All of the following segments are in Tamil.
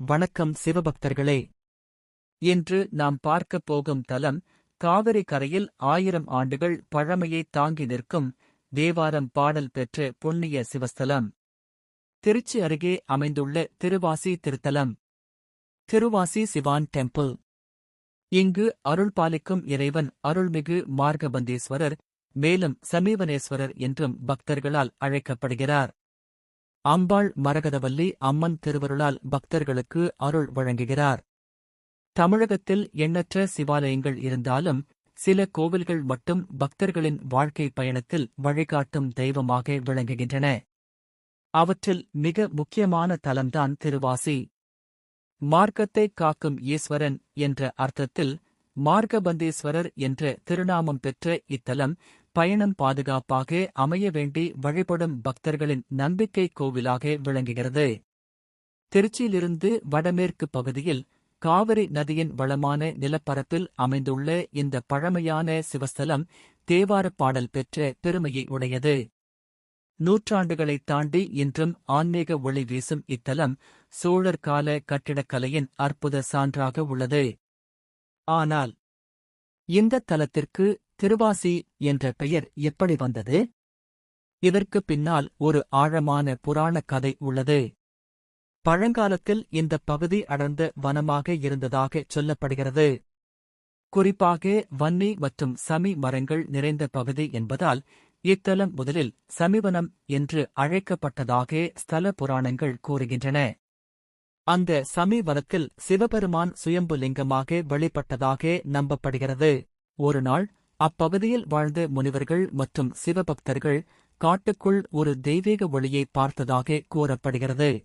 வணக்கம் சிவபக்தர்களே. இன்று நாம் பார்க்கப் போகும் தலம் காவிரி கரையில் 1000 ஆண்டுகள் பழமையை தாங்கி நிற்கும் தேவாரம் பாடல் பெற்ற புண்ணிய சிவஸ்தலம். திருச்சி அருகே அமைந்துள்ள திருவாசி திருத்தலம். திருவாசி சிவான் டெம்பிள். இங்கு அருள்பாலிக்கும் இறைவன் அருள்மிகு மார்கபந்தீஸ்வரர், மேலும் சமீபனேஸ்வரர் என்றும் பக்தர்களால் அழைக்கப்படுகிறார். அம்பாள் மரகதவல்லி அம்மன் திருவருளால் பக்தர்களுக்கு அருள் வழங்குகிறார். தமிழகத்தில் எண்ணற்ற சிவாலயங்கள் இருந்தாலும் சில கோவில்கள் மட்டும் பக்தர்களின் வாழ்க்கை பயணத்தில் வழிகாட்டும் தெய்வமாக விளங்குகின்றன. அவற்றில் மிக முக்கியமான தலம்தான் திருவாசி. மார்க்கத்தை காக்கும் ஈஸ்வரன் என்ற அர்த்தத்தில் மார்கபந்தீஸ்வரர் என்ற திருநாமம் பெற்ற இத்தலம் பயணம் பாதுகாப்பாக அமைய வேண்டி வழிபடும் பக்தர்களின் நம்பிக்கை கோவிலாக விளங்குகிறது. திருச்சியிலிருந்து வடமேற்கு பகுதியில் காவிரி நதியின் வளமான நிலப்பரப்பில் அமைந்துள்ள இந்த பழமையான சிவஸ்தலம் தேவாரப் பாடல் பெற்ற பெருமையை உடையது. நூற்றாண்டுகளைத் தாண்டி இன்றும் ஆன்மீக ஒளி வீசும் இத்தலம் சோழர் கால கட்டிடக்கலையின் அற்புத சான்றாக உள்ளது. ஆனால் இந்த தலத்திற்கு திருவாசி என்ற பெயர் எப்படி வந்தது? இதற்கு பின்னால் ஒரு ஆழமான புராணக் கதை உள்ளது. பழங்காலத்தில் இந்த பகுதி அடர்ந்த வனமாக இருந்ததாக சொல்லப்படுகிறது. குறிப்பாக வன்னி மற்றும் சமி மரங்கள் நிறைந்த பகுதி என்பதால் இத்தலம் முதலில் சமிவனம் என்று அழைக்கப்பட்டதாக ஸ்தல புராணங்கள் கூறுகின்றன. அந்த சமீவனத்தில் சிவபெருமான் சுயம்பு லிங்கமாக வெளிப்பட்டதாக நம்பப்படுகிறது. ஒருநாள் அப்பகுதியில் வாழ்ந்த முனிவர்கள் மற்றும் சிவபக்தர்கள் காட்டுக்குள் ஒரு தெய்வீக ஒளியை பார்த்ததாக கூறப்படுகிறது.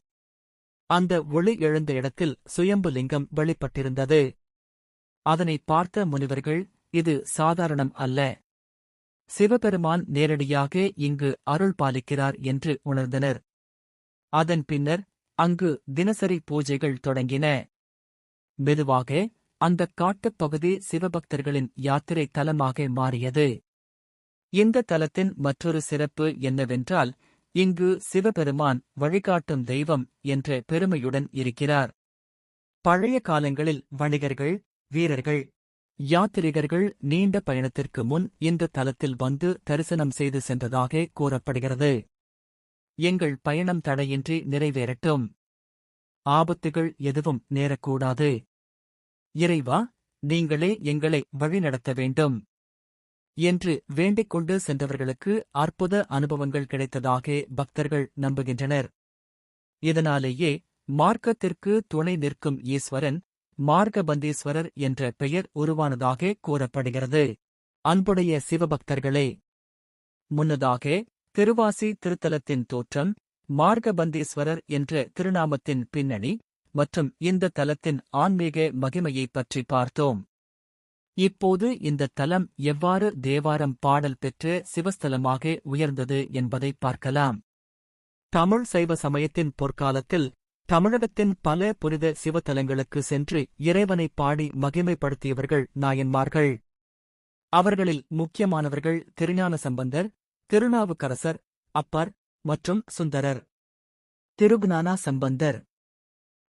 அந்த ஒளி எழுந்த இடத்தில் சுயம்பு லிங்கம் வெளிப்பட்டிருந்தது. அதனை பார்த்த முனிவர்கள், இது சாதாரணம் அல்ல, சிவபெருமான் நேரடியாக இங்கு அருள் பாலிக்கிறார் என்று உணர்ந்தனர். அதன் பின்னர் அங்கு தினசரி பூஜைகள் தொடங்கின. மெதுவாக அந்தக் காட்டுப் பகுதி சிவபக்தர்களின் யாத்திரை தலமாக மாறியது. இந்த தலத்தின் மற்றொரு சிறப்பு என்னவென்றால், இங்கு சிவபெருமான் வழிகாட்டும் தெய்வம் என்ற பெருமையுடன் இருக்கிறார். பழைய காலங்களில் வணிகர்கள், வீரர்கள், யாத்திரிகர்கள் நீண்ட பயணத்திற்கு முன் இந்த தலத்தில் வந்து தரிசனம் செய்து சென்றதாக கூறப்படுகிறது. எங்கள் பயணம் தடையின்றி நிறைவேறட்டும், ஆபத்துகள் எதுவும் நேரக்கூடாது, இறைவா நீங்களே எங்களை வழிநடத்த வேண்டும் என்று வேண்டிக் கொண்டு சென்றவர்களுக்கு அற்புத அனுபவங்கள் கிடைத்ததாக பக்தர்கள் நம்புகின்றனர். இதனாலேயே மார்க்கத்திற்கு துணை நிற்கும் ஈஸ்வரன் மார்கபந்தீஸ்வரர் என்ற பெயர் உருவானதாக கூறப்படுகிறது. அன்புடைய சிவபக்தர்களே, முன்னதாக திருவாசி திருத்தலத்தின் தோற்றம், மார்கபந்தீஸ்வரர் என்ற திருநாமத்தின் பின்னணி மற்றும் இந்த தலத்தின் ஆன்மீக மகிமையைப் பற்றி பார்த்தோம். இப்போது இந்த தலம் எவ்வாறு தேவாரம் பாடல் பெற்ற சிவஸ்தலமாக உயர்ந்தது என்பதை பார்க்கலாம். தமிழ் சைவ சமயத்தின் பொற்காலத்தில் தமிழகத்தின் பல புனித சிவத்தலங்களுக்கு சென்று இறைவனை பாடி மகிமைப்படுத்தியவர்கள் நாயன்மார்கள். அவர்களில் முக்கியமானவர்கள் திருஞான சம்பந்தர், திருநாவுக்கரசர், அப்பர் மற்றும் சுந்தரர். திருஞான சம்பந்தர்,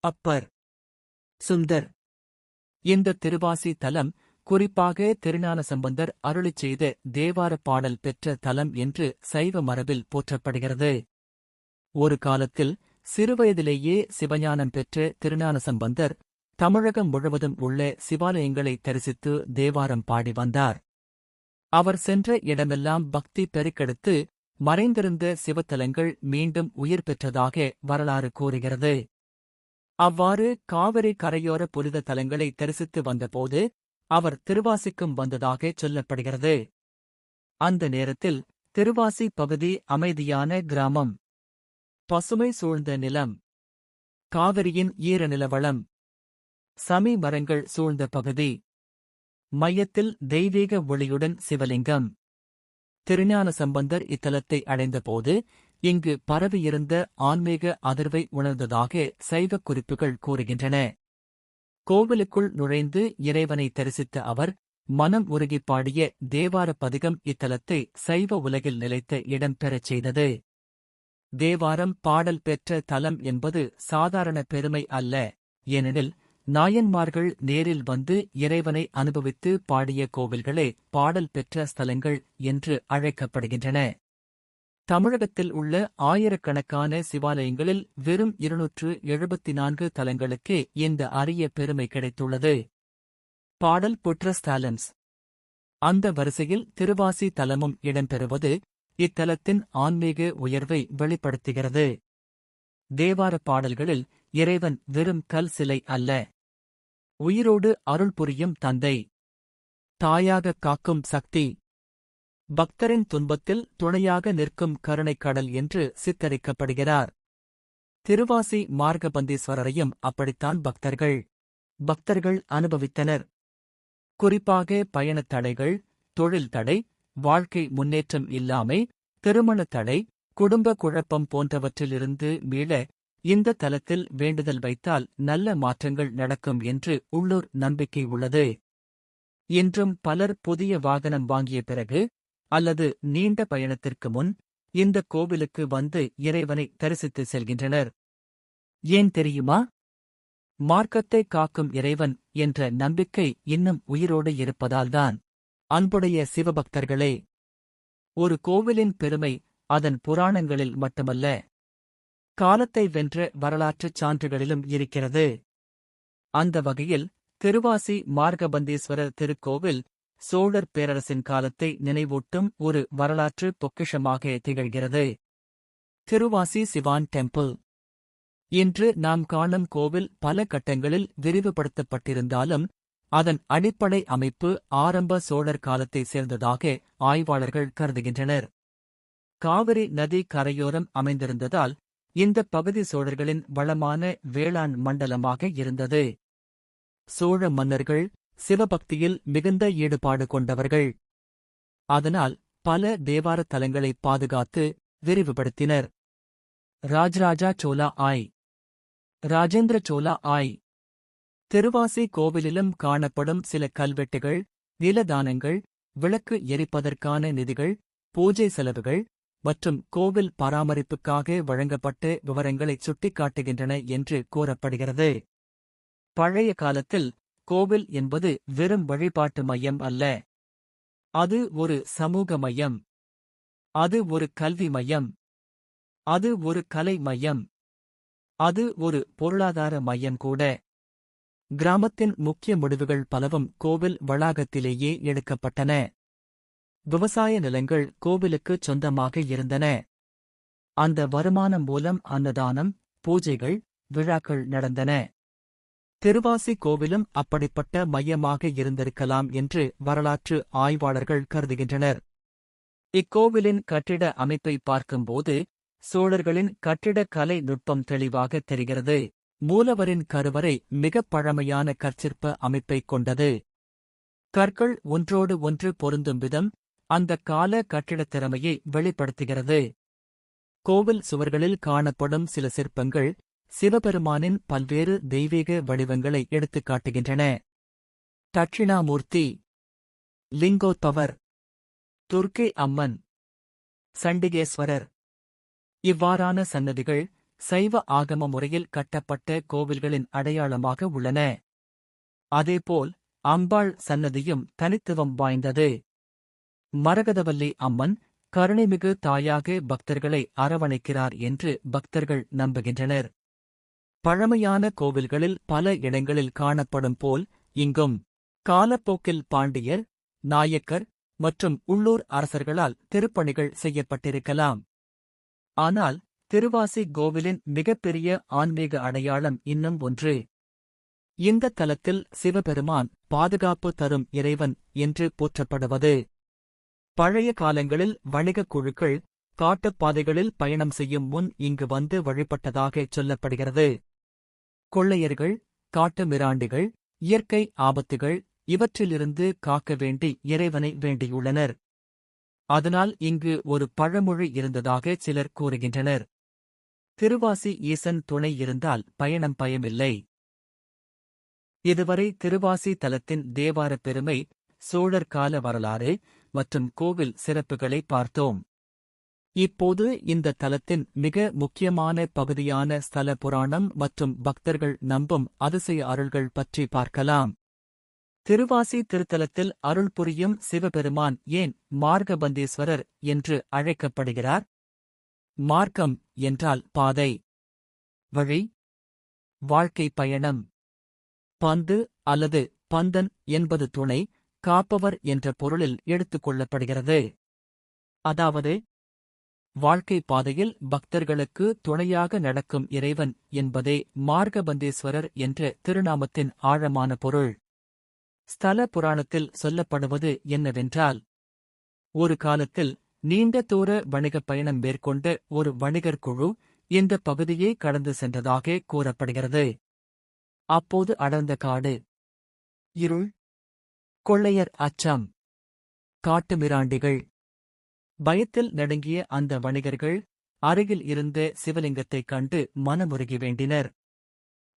அப்பர், சுந்தர். இந்த திருவாசி தலம் குறிப்பாக திருஞான சம்பந்தர் அருளிச் செய்த தேவாரப் பாடல் பெற்ற தலம் என்று சைவ மரபில் போற்றப்படுகிறது. ஒரு காலத்தில் சிறுவயதிலேயே சிவஞானம் பெற்ற திருஞான சம்பந்தர் தமிழகம் முழுவதும் உள்ள சிவாலயங்களை தரிசித்து தேவாரம் பாடி வந்தார். அவர் சென்ற இடமெல்லாம் பக்தி பெருக்கெடுத்து மறைந்திருந்த சிவத்தலங்கள் மீண்டும் உயிர் பெற்றதாக வரலாறு கூறுகிறது. அவ்வாறு காவிரி கரையோர புனித தலங்களை தரிசித்து வந்தபோது அவர் திருவாசிக்கும் வந்ததாக சொல்லப்படுகிறது. அந்த நேரத்தில் திருவாசி பகுதி அமைதியான கிராமம், பசுமை சூழ்ந்த நிலம், காவிரியின் ஈரநிலவளம், சமி மரங்கள் சூழ்ந்த பகுதி, மையத்தில் தெய்வீக ஒளியுடன் சிவலிங்கம். திருஞான சம்பந்தர் இத்தலத்தை அடைந்தபோது இங்கு பரவியிருந்த ஆன்மீக அதிர்வை உணர்ந்ததாக சைவக் குறிப்புகள் கூறுகின்றன. கோவிலுக்குள் நுழைந்து இறைவனை தரிசித்த அவர் மனம் உருகிப் பாடிய தேவாரப் பதிகம் இத்தலத்தை சைவ உலகில் நிலைத்த இடம் பெறச் செய்தது. தேவாரம் பாடல் பெற்ற தலம் என்பது சாதாரண பெருமை அல்ல, ஏனெனில் நாயன்மார்கள் நேரில் வந்து இறைவனை அனுபவித்து பாடிய கோவில்களே பாடல் பெற்ற ஸ்தலங்கள் என்று அழைக்கப்படுகின்றன. தமிழகத்தில் உள்ள ஆயிரக்கணக்கான சிவாலயங்களில் வெறும் 274 தலங்களுக்கே இந்த அரிய பெருமை கிடைத்துள்ளது. பாடல் பெற்ற ஸ்தலம்ஸ். அந்த வரிசையில் திருவாசி தலமும் இடம்பெறுவது இத்தலத்தின் ஆன்மீக உயர்வை வெளிப்படுத்துகிறது. தேவாரப் பாடல்களில் இறைவன் வெறும் கல் சிலை அல்ல, உயிரோடு அருள் புரியும் தந்தை, தாயாகக் காக்கும் சக்தி, பக்தரின் துன்பத்தில் துணையாக நிற்கும் கருணைக் கடல் என்று சித்தரிக்கப்படுகிறார். திருவாசி மார்கபந்தீஸ்வரரையும் அப்படித்தான் பக்தர்கள் அனுபவித்தனர். குறிப்பாக பயணத் தடைகள், தொழில் தடை, வாழ்க்கை முன்னேற்றம் இல்லாமை, திருமணத் தடை, குடும்ப குழப்பம் போன்றவற்றிலிருந்து மீள இந்த தலத்தில் வேண்டுதல் வைத்தால் நல்ல மாற்றங்கள் நடக்கும் என்று உள்ளூர் நம்பிக்கை உள்ளது. இன்றும் பலர் புதிய வாகனம் வாங்கிய பிறகு அல்லது நீண்ட பயணத்திற்கு முன் இந்த கோவிலுக்கு வந்து இறைவனை தரிசித்து செல்கின்றனர். ஏன் தெரியுமா? மார்க்கத்தை காக்கும் இறைவன் என்ற நம்பிக்கை இன்னும் உயிரோடு இருப்பதால்தான். அன்புடைய சிவபக்தர்களே, ஒரு கோவிலின் பெருமை அதன் புராணங்களில் மட்டுமல்ல, காலத்தை வென்ற வரலாற்றுச் சான்றுகளிலும் இருக்கிறது. அந்த வகையில் திருவாசி மார்கபந்தீஸ்வரர் திருக்கோவில் சோழர் பேரரசின் காலத்தை நினைவூட்டும் ஒரு வரலாற்று பொக்கிஷமாக திகழ்கிறது. திருவாசி சிவான் டெம்பிள். இன்று நாம் காணும் கோவில் பல கட்டங்களில் விரிவுபடுத்தப்பட்டிருந்தாலும் அதன் அடிப்படை அமைப்பு ஆரம்ப சோழர் காலத்தை சேர்ந்ததாக ஆய்வாளர்கள் கருதுகின்றனர். காவிரி நதி கரையோரம் அமைந்திருந்ததால் இந்த பகுதி சோழர்களின் வளமான வேளாண் மண்டலமாக இருந்தது. சோழ மன்னர்கள் சிவபக்தியில் மிகுந்த ஈடுபாடு கொண்டவர்கள். அதனால் பல தேவார தலங்களை பாதுகாத்து விரிவுபடுத்தினர். ராஜராஜா சோலா ஆய். ராஜேந்திர சோலா ஆய். திருவாசி கோவிலிலும் காணப்படும் சில கல்வெட்டுகள், நிலதானங்கள், விளக்கு எரிப்பதற்கான நிதிகள், பூஜை செலவுகள் மற்றும் கோவில் பராமரிப்புக்காக வழங்கப்பட்ட விவரங்களை சுட்டிக்காட்டுகின்றன என்று கூறப்படுகிறது. பழைய காலத்தில் கோவில் என்பது வெறும் வழிபாட்டு மையம் அல்ல. அது ஒரு சமூக மையம். அது ஒரு கல்வி மையம். அது ஒரு கலை மையம். அது ஒரு பொருளாதார மையம் கூட. கிராமத்தின் முக்கிய முடிவுகள் பலவும் கோவில் வளாகத்திலேயே எடுக்கப்பட்டன. விவசாய நிலங்கள் கோவிலுக்குச் சொந்தமாக இருந்தன. அந்த வருமானம் மூலம் அன்னதானம், பூஜைகள், விழாக்கள் நடந்தன. திருவாசி கோவிலும் அப்படிப்பட்ட மையமாக இருந்திருக்கலாம் என்று வரலாற்று ஆய்வாளர்கள் கருதுகின்றனர். இக்கோவிலின் கட்டிட அமைப்பை பார்க்கும்போது சோழர்களின் கட்டிடக் கலை நுட்பம் தெளிவாக தெரிகிறது. மூலவரின் கருவறை மிகப் பழமையான கற்சிற்ப அமைப்பைக் கொண்டது. கற்கள் ஒன்றோடு ஒன்று பொருந்தும் விதம் அந்தக் கால கட்டிடத் திறமையை வெளிப்படுத்துகிறது. கோவில் சுவர்களில் காணப்படும் சில சிற்பங்கள் சிவபெருமானின் பல்வேறு தெய்வீக வடிவங்களை எடுத்துக் காட்டுகின்றன. தட்சிணாமூர்த்தி, லிங்கோத்பவர், துர்க்கை அம்மன், சண்டிகேஸ்வரர். இவ்வாறான சன்னதிகள் சைவ ஆகம முறையில் கட்டப்பட்ட கோவில்களின் அடையாளமாக உள்ளன. அதேபோல் அம்பாள் சன்னதியும் தனித்துவம் வாய்ந்தது. மரகதவல்லி அம்மன் கருணைமிகு தாயாக பக்தர்களை அரவணைக்கிறார் என்று பக்தர்கள் நம்புகின்றனர். பழமையான கோவில்களில் பல இடங்களில் காணப்படும் போல் இங்கும் காலப்போக்கில் பாண்டியர், நாயக்கர் மற்றும் உள்ளூர் அரசர்களால் திருப்பணிகள் செய்யப்பட்டிருக்கலாம். ஆனால் திருவாசி கோவிலின் மிகப்பெரிய ஆன்மீக அடையாளம் இன்னும் ஒன்று. இந்த தலத்தில் சிவபெருமான் பாதுகாப்பு தரும் இறைவன் என்று போற்றப்படுவது. பழைய காலங்களில் வணிகக் குழுக்கள் காட்டுப்பாதைகளில் பயணம் செய்யும் முன் இங்கு வந்து வழிபட்டதாகச் சொல்லப்படுகிறது. கொள்ளையர்கள், காட்டு மிராண்டிகள், இயற்கை ஆபத்துகள் இவற்றிலிருந்து காக்க வேண்டி இறைவனை வேண்டியுள்ளனர். அதனால் இங்கு ஒரு பழமொழி இருந்ததாக சிலர் கூறுகின்றனர். திருவாசி ஈசன் துணை இருந்தால் பயணம் பயமில்லை. இதுவரை திருவாசி தலத்தின் தேவார பெருமை, சோழர் கால வரலாறு மற்றும் கோவில் சிறப்புகளை பார்த்தோம். இப்போது இந்த தலத்தின் மிக முக்கியமான பகுதியான ஸ்தல புராணம் மற்றும் பக்தர்கள் நம்பும் அதிசய அருள்கள் பற்றி பார்க்கலாம். திருவாசி திருத்தலத்தில் அருள் புரியும் சிவபெருமான் ஏன் மார்கபந்தீஸ்வரர் என்று அழைக்கப்படுகிறார்? மார்க்கம் என்றால் பாதை, வழி, வாழ்க்கை பயணம். பந்து அல்லது பந்தன் என்பது துணை, காப்பவர் என்ற பொருளில் எடுத்துக் கொள்ளப்படுகிறது. அதாவது வாழ்க்கை பாதையில் பக்தர்களுக்கு துணையாக நடக்கும் இறைவன் என்பதே மார்கபந்தீஸ்வரர் என்ற திருநாமத்தின் ஆழமான பொருள். ஸ்தல புராணத்தில் சொல்லப்படுவது என்னவென்றால், ஒரு காலத்தில் நீண்ட தூர வணிகப் பயணம் மேற்கொண்ட ஒரு வணிகர் குழு இந்த பகுதியை கடந்து சென்றதாக கூறப்படுகிறது. அப்போது அடர்ந்த காடு, இருள், கொள்ளையர் அச்சம், காட்டுமிராண்டிகள். பயத்தில் நடுங்கிய அந்த வணிகர்கள் அருகில் இருந்த சிவலிங்கத்தைக் கண்டு மனமுருகி வேண்டினர்.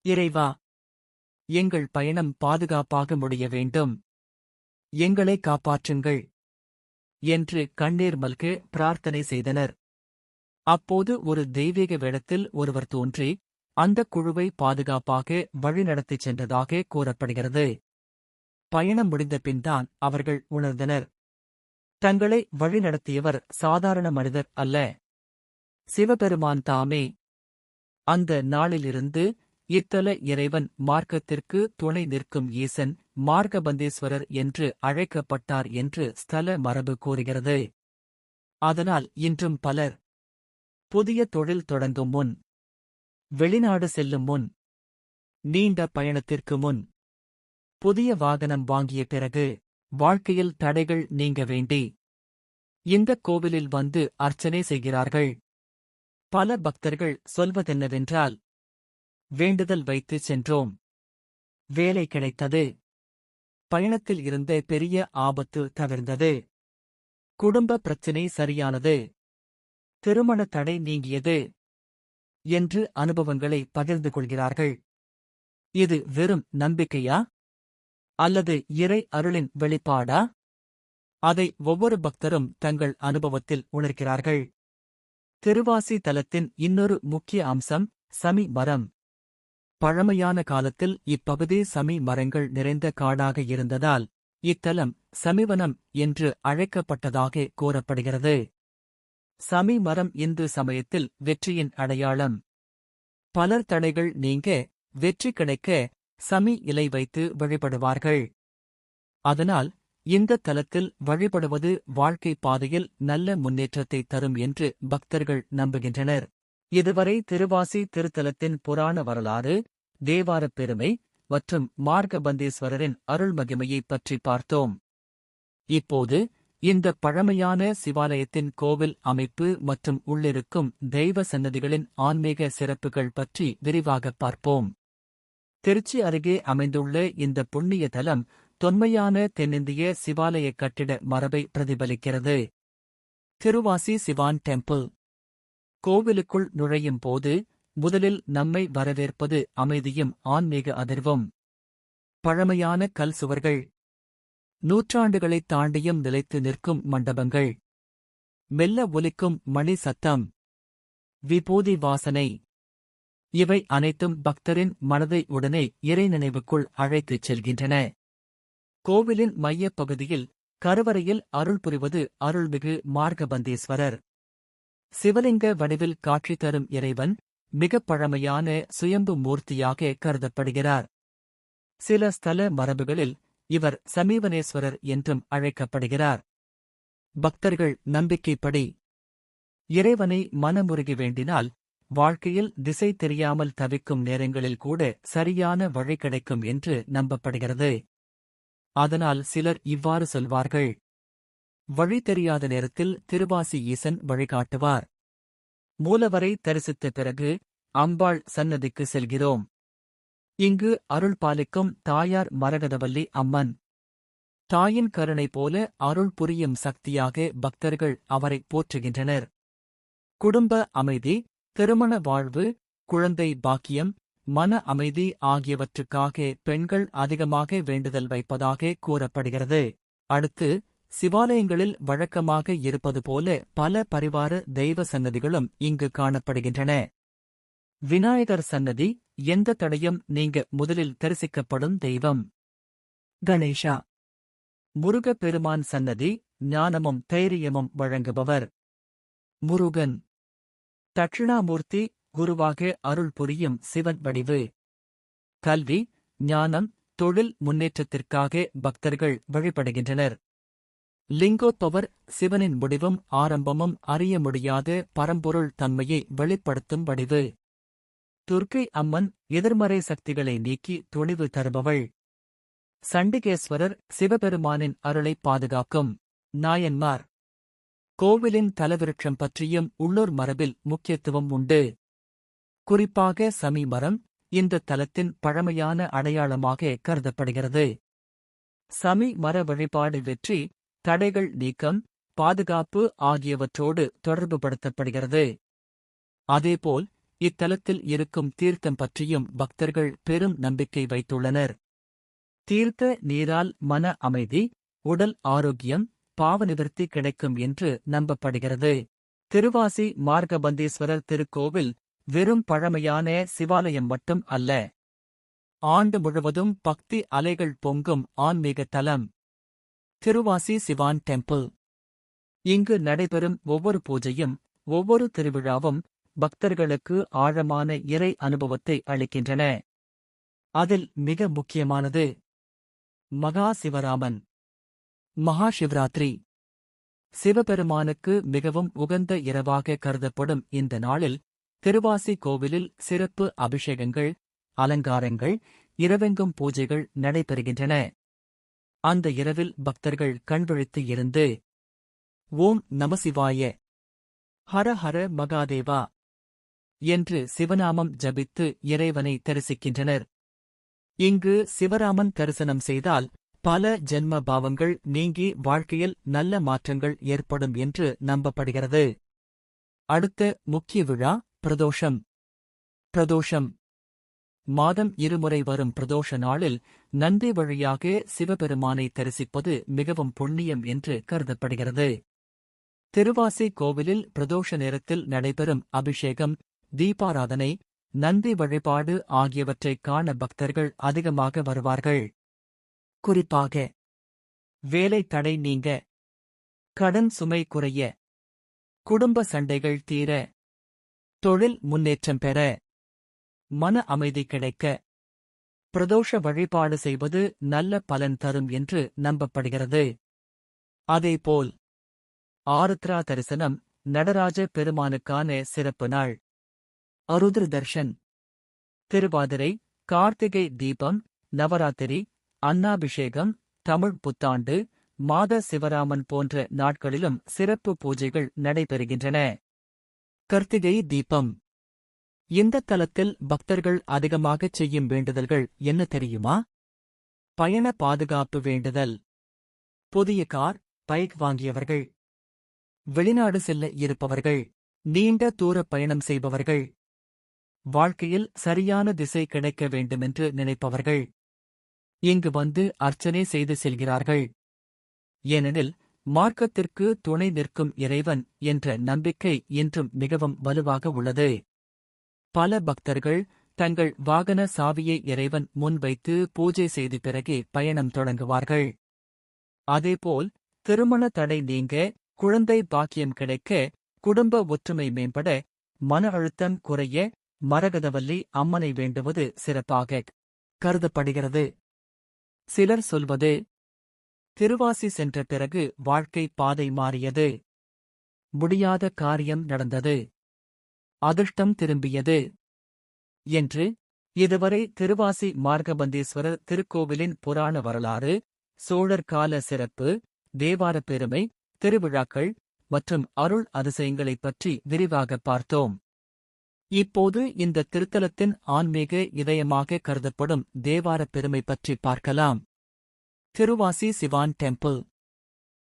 இறைவா, எங்கள் பயணம் பாதுகாப்பாக முடிய வேண்டும், எங்களை காப்பாற்றுங்கள் என்று கண்ணீர் மல்க பிரார்த்தனை செய்தனர். அப்போது ஒரு தெய்வீக வேடத்தில் ஒருவர் தோன்றி அந்தக் குழுவை பாதுகாப்பாக வழிநடத்திச் சென்றதாக கூறப்படுகிறது. பயணம் முடிந்த பின்தான் அவர்கள் உணர்ந்தனர், தங்களை வழிநடத்தியவர் சாதாரண மனிதர் அல்ல, சிவபெருமான் தாமே. அந்த நாளிலிருந்து இத்தல இறைவன் மார்க்கத்திற்கு துணை நிற்கும் ஈசன் மார்கபந்தீஸ்வரர் என்று அழைக்கப்பட்டார் என்று ஸ்தல மரபு கூறுகிறது. அதனால் இன்றும் பலர் புதிய தொழில் தொடங்கும் முன், வெளிநாடு செல்லும் முன், நீண்ட பயணத்திற்கு முன், புதிய வாகனம் வாங்கிய பிறகு, வாழ்க்கையில் தடைகள் நீங்க வேண்டி இந்தக் கோவிலில் வந்து அர்ச்சனை செய்கிறார்கள். பல பக்தர்கள் சொல்வதென்னவென்றால், வேண்டுதல் வைத்து சென்றோம், வேலை கிடைத்தது, பயணத்தில் இருந்த பெரிய ஆபத்து தவிர்ந்தது, குடும்ப பிரச்சினை சரியானது, திருமண தடை நீங்கியது என்று அனுபவங்களை பகிர்ந்து கொள்கிறார்கள். இது வெறும் நம்பிக்கையா அல்லது இறை அருளின் வெளிப்பாடா? அதை ஒவ்வொரு பக்தரும் தங்கள் அனுபவத்தில் உணர்கிறார்கள். திருவாசி தலத்தின் இன்னொரு முக்கிய அம்சம் சமி மரம். பழமையான காலத்தில் இப்பகுதி சமி மரங்கள் நிறைந்த காடாக இருந்ததால் இத்தலம் சமிவனம் என்று அழைக்கப்பட்டதாக கூறப்படுகிறது. சமி மரம் இந்து சமயத்தில் வெற்றியின் அடையாளம். பலர் தடைகள் நீங்க வெற்றி கிடைக்க சமி இலை வைத்து வழிபடுவார்கள். அதனால் இந்த தலத்தில் வழிபடுவது வாழ்க்கை பாதையில் நல்ல முன்னேற்றத்தை தரும் என்று பக்தர்கள் நம்புகின்றனர். இதுவரை திருவாசி திருத்தலத்தின் புராண வரலாறு, தேவாரப் பெருமை மற்றும் மார்கபந்தீஸ்வரரின் அருள்மகிமையைப் பற்றி பார்த்தோம். இப்போது இந்த பழமையான சிவாலயத்தின் கோவில் அமைப்பு மற்றும் உள்ளிருக்கும் தெய்வ சன்னதிகளின் ஆன்மீக சிறப்புகள் பற்றி விரிவாகப் பார்ப்போம். திருச்சி அருகே அமைந்துள்ள இந்த புண்ணிய தலம் தொன்மையான தென்னிந்திய சிவாலய கட்டிட மரபை பிரதிபலிக்கிறது. திருவாசி சிவான் டெம்பிள். கோவிலுக்குள் நுழையும் போது முதலில் நம்மை வரவேற்பது அமைதியும் ஆன்மீக அதிர்வும். பழமையான கல் சுவர்கள், நூற்றாண்டுகளைத் தாண்டியும் நிலைத்து நிற்கும் மண்டபங்கள், மெல்ல ஒலிக்கும் மணி சத்தம், விபூதி வாசனை, இவை அனைத்தும் பக்தரின் மனதை உடனே இறை நினைவுக்குள் அழைத்துச் செல்கின்றன. கோவிலின் மையப் பகுதியில் கருவறையில் அருள் புரிவது அருள்மிகு மார்கபந்தீஸ்வரர். சிவலிங்க வடிவில் காட்சி தரும் இறைவன் மிகப் பழமையான சுயம்பு மூர்த்தியாக கருதப்படுகிறார். சில ஸ்தல மரபுகளில் இவர் சமீவனேஸ்வரர் என்றும் அழைக்கப்படுகிறார். பக்தர்கள் நம்பிக்கைப்படி இறைவனை மனமுருகி வேண்டினால் வாழ்க்கையில் திசை தெரியாமல் தவிக்கும் நேரங்களில் கூட சரியான வழி கிடைக்கும் என்று நம்பப்படுகிறது. அதனால் சிலர் இவ்வாறு சொல்வார்கள், வழி தெரியாத நேரத்தில் திருவாசி ஈசன் வழிகாட்டுவார். மூலவரை தரிசித்த பிறகு அம்பாள் சன்னதிக்கு செல்கிறோம். இங்கு அருள் பாலிக்கும் தாயார் மரகதவல்லி அம்மன். தாயின் கருணை போல அருள் புரியும் சக்தியாக பக்தர்கள் அவரை போற்றுகின்றனர். குடும்ப அமைதி, திருமண வாழ்வு, குழந்தை பாக்கியம், மன அமைதி ஆகியவற்றுக்காக பெண்கள் அதிகமாக வேண்டுதல் வைப்பதாக கூறப்படுகிறது. அடுத்து சிவாலயங்களில் வழக்கமாக இருப்பது போல பல பரிவார தெய்வ சன்னதிகளும் இங்கு காணப்படுகின்றன. விநாயகர் சன்னதி, எந்த தடையும் நீங்க முதலில் தரிசிக்கப்படும் தெய்வம். கணேஷா. முருகப் பெருமான் சன்னதி, ஞானமும் தைரியமும் வழங்குபவர். முருகன். தட்சிணாமூர்த்தி, குருவாக அருள் புரியும் சிவன் வடிவு. கல்வி, ஞானம், தொழில் முன்னேற்றத்திற்காக பக்தர்கள் வழிபடுகின்றனர். லிங்கோத்பவர், சிவனின் முடிவும் ஆரம்பமும் அறிய முடியாத பரம்பொருள் தன்மையை வெளிப்படுத்தும் வடிவு. துர்க்கை அம்மன், எதிர்மறை சக்திகளை நீக்கி துணிவு தருபவள். சண்டிகேஸ்வரர், சிவபெருமானின் அருளை பாதுகாக்கும். நாயன்மார். கோவிலின் தலவிருட்சம் பற்றியும் உள்ளூர் மரபில் முக்கியத்துவம் உண்டு. குறிப்பாக சமி மரம் இந்த தலத்தின் பழமையான அடையாளமாக கருதப்படுகிறது. சமி மர வழிபாடு வெற்றி, தடைகள் நீக்கம், பாதுகாப்பு ஆகியவற்றோடு தொடர்புபடுத்தப்படுகிறது. அதேபோல் இத்தலத்தில் இருக்கும் தீர்த்தம் பற்றியும் பக்தர்கள் பெரும் நம்பிக்கை வைத்துள்ளனர். தீர்த்த நீரால் மன அமைதி, உடல் ஆரோக்கியம், பாவநிவர்த்தி கிடைக்கும் என்று நம்பப்படுகிறது. திருவாசி மார்கபந்தீஸ்வரர் திருக்கோவில் வெறும் பழமையான சிவாலயம் மட்டும் அல்ல. ஆண்டு முழுவதும் பக்தி அலைகள் பொங்கும் ஆன்மீக தலம். திருவாசி சிவான் டெம்பிள். இங்கு நடைபெறும் ஒவ்வொரு பூஜையும், ஒவ்வொரு திருவிழாவும் பக்தர்களுக்கு ஆழமான இறை அனுபவத்தை அளிக்கின்றன. அதில் மிக முக்கியமானது மகா சிவராமன். மகா சிவராத்திரி. சிவபெருமானுக்கு மிகவும் உகந்த இரவாக கருதப்படும் இந்த நாளில் திருவாசி கோவிலில் சிறப்பு அபிஷேகங்கள், அலங்காரங்கள், இரவெங்கும் பூஜைகள் நடைபெறுகின்றன. அந்த இரவில் பக்தர்கள் கண்விழித்து இருந்து ஓம் நமசிவாய, ஹர ஹர மகாதேவா என்று சிவநாமம் ஜபித்து இறைவனை தரிசிக்கின்றனர். இங்கு சிவராமன் தரிசனம் செய்தால் பல ஜென்ம பாவங்கள் நீங்கி வாழ்க்கையில் நல்ல மாற்றங்கள் ஏற்படும் என்று நம்பப்படுகிறது. அடுத்த முக்கிய விழா பிரதோஷம். பிரதோஷம் மாதம் இருமுறை வரும் பிரதோஷ நாளில் நந்தி வழியாக சிவபெருமானை தரிசிப்பது மிகவும் புண்ணியம் என்று கருதப்படுகிறது. திருவாசி கோவிலில் பிரதோஷ நேரத்தில் நடைபெறும் அபிஷேகம், தீபாராதனை, நந்தி வழிபாடு ஆகியவற்றைக் காண பக்தர்கள் அதிகமாக வருவார்கள். குறிப்பாக வேலை தடை நீங்க, கடன் சுமை குறைய, குடும்ப சண்டைகள் தீர, தொழில் முன்னேற்றம் பெற, மன அமைதி கிடைக்க பிரதோஷ வழிபாடு செய்வது நல்ல பலன் தரும் என்று நம்பப்படுகிறது. அதேபோல் ஆருத்ரா தரிசனம், நடராஜ பெருமானுக்கான சிறப்பு நாள். அருத்ர தர்ஷன். திருவாதிரை, கார்த்திகை தீபம், நவராத்திரி, அன்னாபிஷேகம், தமிழ் புத்தாண்டு, மாத சிவராமன் போன்ற நாட்களிலும் சிறப்பு பூஜைகள் நடைபெறுகின்றன. கார்த்திகை தீபம். இந்த தலத்தில் பக்தர்கள் அதிகமாகச் செய்யும் வேண்டுதல்கள் என்ன தெரியுமா? பயண பாதுகாப்பு வேண்டுதல். புதிய கார், பைக் வாங்கியவர்கள், வெளிநாடு செல்ல இருப்பவர்கள், நீண்ட தூர பயணம் செய்பவர்கள், வாழ்க்கையில் சரியான திசை கிடைக்க வேண்டுமென்று நினைப்பவர்கள் இங்கு வந்து அர்ச்சனை செய்து செல்கிறார்கள். ஏனெனில் மார்க்கத்திற்கு துணை நிற்கும் இறைவன் என்ற நம்பிக்கை இன்றும் மிகவும் வலுவாக உள்ளது. பல பக்தர்கள் தங்கள் வாகன சாவியை இறைவன் முன்வைத்து பூஜை செய்த பிறகே பயணம் தொடங்குவார்கள். அதேபோல் திருமண தடை நீங்க, குழந்தை பாக்கியம் கிடைக்க, குடும்ப ஒற்றுமை மேம்பட, மன அழுத்தம் குறைய மரகதவல்லி அம்மனை வேண்டுவது சிறப்பாக கருதப்படுகிறது. சிலர் சொல்வது திருவாசி சென்ற பிறகு வாழ்க்கை பாதை மாறியது, முடியாத காரியம் நடந்தது, அதிர்ஷ்டம் திரும்பியது என்று. இதுவரை திருவாசி மார்கபந்தீஸ்வரர் திருக்கோவிலின் புராண வரலாறு, சோழர் கால சிறப்பு, தேவார பெருமை, திருவிழாக்கள் மற்றும் அருள் அதிசயங்களைப் பற்றி விரிவாக பார்த்தோம். இப்போது இந்த திருத்தலத்தின் ஆன்மீக இதயமாக கருதப்படும் தேவார பெருமை பற்றி பார்க்கலாம். திருவாசி சிவான் டெம்பிள்.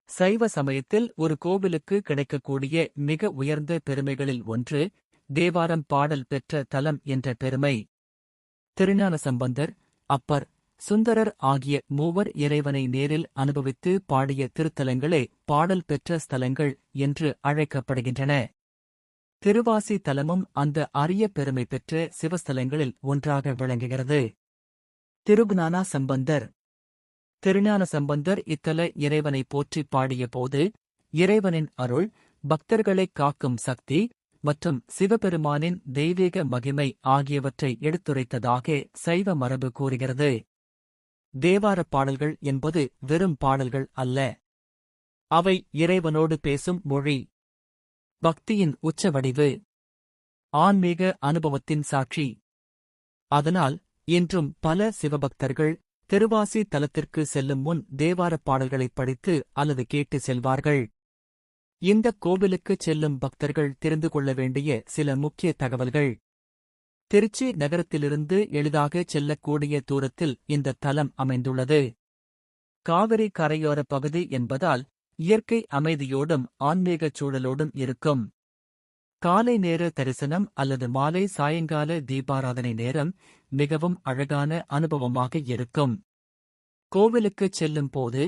சைவ சமயத்தில் ஒரு கோவிலுக்கு கிடைக்கக்கூடிய மிக உயர்ந்த பெருமைகளில் ஒன்று தேவாரம் பாடல் பெற்ற தலம் என்ற பெருமை. திருஞான சம்பந்தர், அப்பர், சுந்தரர் ஆகிய மூவர் இறைவனை நேரில் அனுபவித்து பாடிய திருத்தலங்களே பாடல் பெற்ற ஸ்தலங்கள் என்று அழைக்கப்படுகின்றன. திருவாசி தலமும் அந்த அரிய பெருமை பெற்ற சிவஸ்தலங்களில் ஒன்றாக விளங்குகிறது. திருஞான சம்பந்தர். திருஞான சம்பந்தர் இத்தல இறைவனை போற்றிப் பாடியபோது இறைவனின் அருள், பக்தர்களைக் காக்கும் சக்தி மற்றும் சிவபெருமானின் தெய்வீக மகிமை ஆகியவற்றை எடுத்துரைத்ததாக சைவ மரபு கூறுகிறது. தேவாரப் பாடல்கள் என்பது வெறும் பாடல்கள் அல்ல. அவை இறைவனோடு பேசும் மொழி, பக்தியின் உச்ச வடிவு, ஆன்மீக அனுபவத்தின் சாட்சி. அதனால் இன்றும் பல சிவபக்தர்கள் திருவாசி தலத்திற்கு செல்லும் முன் தேவாரப் பாடல்களைப் படித்து அல்லது கேட்டு செல்வார்கள். இந்தக் கோவிலுக்குச் செல்லும் பக்தர்கள் தெரிந்து கொள்ள வேண்டிய சில முக்கிய தகவல்கள். திருச்சி நகரத்திலிருந்து எளிதாகச் செல்லக்கூடிய தூரத்தில் இந்த தலம் அமைந்துள்ளது. காவிரி கரையோரப் பகுதி என்பதால் இயற்கை அமைதியோடும் ஆன்மீகச் சூழலோடும் இருக்கும். காலை நேர தரிசனம் அல்லது மாலை சாயங்கால தீபாராதனை நேரம் மிகவும் அழகான அனுபவமாக இருக்கும். கோவிலுக்குச் செல்லும் போது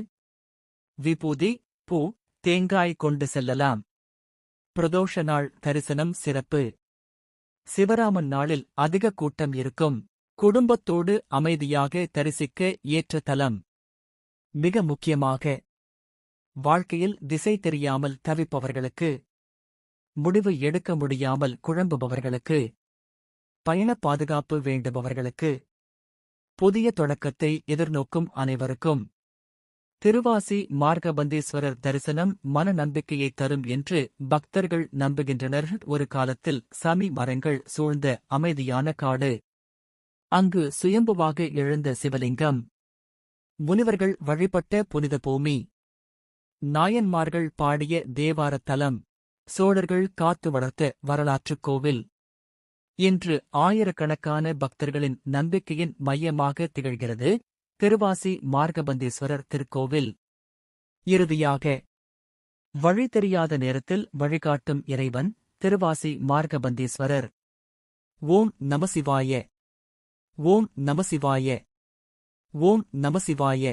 விபூதி, பூ, தேங்காய் கொண்டு செல்லலாம். பிரதோஷ நாள் தரிசனம் சிறப்பு. சிவராமன் நாளில் அதிக கூட்டம் இருக்கும். குடும்பத்தோடு அமைதியாக தரிசிக்க ஏற்ற தலம். மிக முக்கியமாக வாழ்க்கையில் திசை தெரியாமல் தவிப்பவர்களுக்கு, முடிவு எடுக்க முடியாமல் குழம்புபவர்களுக்கு, பயண பாதுகாப்பு வேண்டுபவர்களுக்கு, புதிய தொடக்கத்தை எதிர்நோக்கும் அனைவருக்கும் திருவாசி மார்கபந்தீஸ்வரர் தரிசனம் மன நம்பிக்கையை தரும் என்று பக்தர்கள் நம்புகின்றனர். ஒரு காலத்தில் சமி மரங்கள் சூழ்ந்த அமைதியான காடு. அங்கு சுயம்புவாக எழுந்த சிவலிங்கம். முனிவர்கள் வழிபட்ட புனித பூமி. நாயன்மார்கள் பாடிய தேவார தலம். சோழர்கள் காத்து வளர்த்த வரலாற்றுக் கோவில். இன்று ஆயிரக்கணக்கான பக்தர்களின் நம்பிக்கையின் மையமாக திகழ்கிறது திருவாசி மார்கபந்தீஸ்வரர் திருக்கோவில். இறுதியாக வழி தெரியாத நேரத்தில் வழிகாட்டும் இறைவன் திருவாசி மார்கபந்தீஸ்வரர். ஓம் நமசிவாய. ஓம் நமசிவாய. ஓம் நமசிவாய.